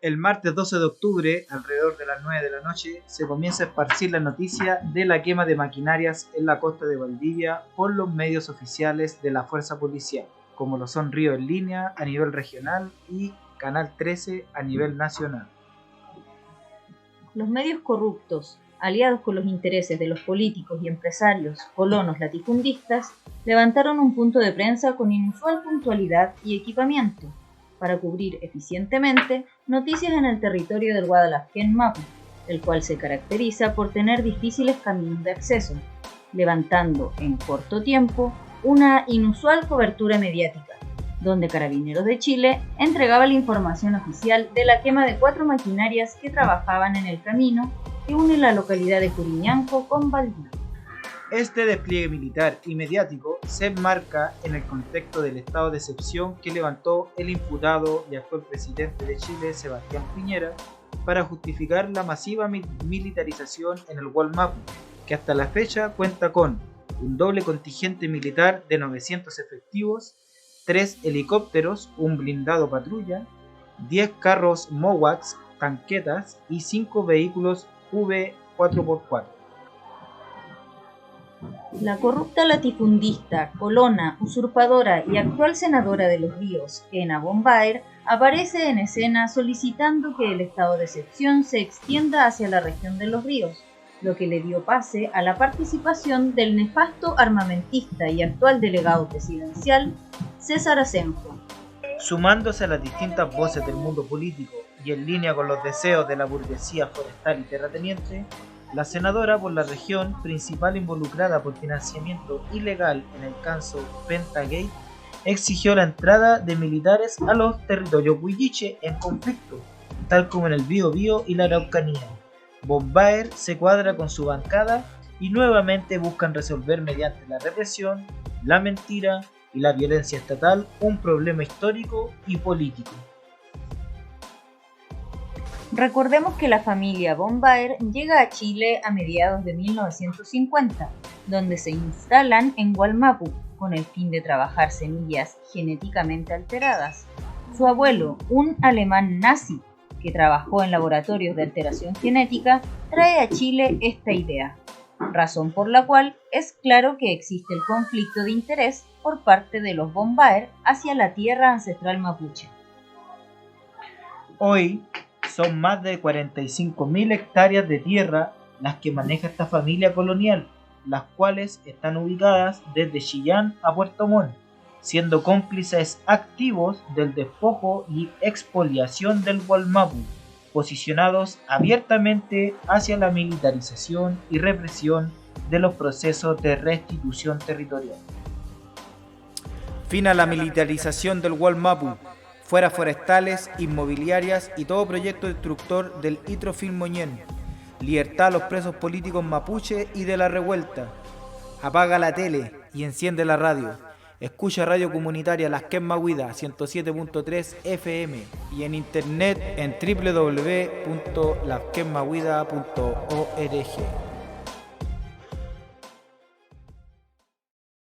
El martes 12 de octubre, alrededor de las 9 de la noche, se comienza a esparcir la noticia de la quema de maquinarias en la costa de Valdivia por los medios oficiales de la fuerza policial, como lo son Río en Línea a nivel regional y Canal 13 a nivel nacional. Los medios corruptos, aliados con los intereses de los políticos y empresarios colonos latifundistas, levantaron un punto de prensa con inusual puntualidad y equipamiento para cubrir eficientemente noticias en el territorio del Guadalajara Mapu, el cual se caracteriza por tener difíciles caminos de acceso, levantando en corto tiempo una inusual cobertura mediática, donde Carabineros de Chile entregaba la información oficial de la quema de 4 maquinarias que trabajaban en el camino que une la localidad de Juriñanco con Valdivia. Este despliegue militar y mediático se enmarca en el contexto del estado de excepción que levantó el imputado y actual presidente de Chile, Sebastián Piñera, para justificar la masiva militarización en el Gualmapu, que hasta la fecha cuenta con un doble contingente militar de 900 efectivos, 3 helicópteros, un blindado patrulla, 10 carros MOWAX, tanquetas y 5 vehículos V4x4. La corrupta latifundista, colona, usurpadora y actual senadora de Los Ríos, Ena Bombaer, aparece en escena solicitando que el estado de excepción se extienda hacia la región de Los Ríos, lo que le dio pase a la participación del nefasto armamentista y actual delegado presidencial, César Asenjo. Sumándose a las distintas voces del mundo político y en línea con los deseos de la burguesía forestal y terrateniente, la senadora por la región, principal involucrada por financiamiento ilegal en el caso Pentagate, exigió la entrada de militares a los territorios huilliche en conflicto, tal como en el Biobío y la Araucanía. Bombaer se cuadra con su bancada y nuevamente buscan resolver mediante la represión, la mentira y la violencia estatal un problema histórico y político. Recordemos que la familia Bombaer llega a Chile a mediados de 1950, donde se instalan en Gualmapu con el fin de trabajar semillas genéticamente alteradas. Su abuelo, un alemán nazi que trabajó en laboratorios de alteración genética, trae a Chile esta idea, razón por la cual es claro que existe el conflicto de interés por parte de los Bombaer hacia la tierra ancestral mapuche. Hoy son más de 45.000 hectáreas de tierra las que maneja esta familia colonial, las cuales están ubicadas desde Chillán a Puerto Montt, siendo cómplices activos del despojo y expoliación del Gualmapu, posicionados abiertamente hacia la militarización y represión de los procesos de restitución territorial. Fin a la militarización del Gualmapu. Fuera forestales, inmobiliarias y todo proyecto destructor del Itrofil Moñén. Libertad a los presos políticos mapuche y de la revuelta. Apaga la tele y enciende la radio. Escucha radio comunitaria Lasquén Mahuida 107.3 FM y en internet en www.lasquenmahuida.org.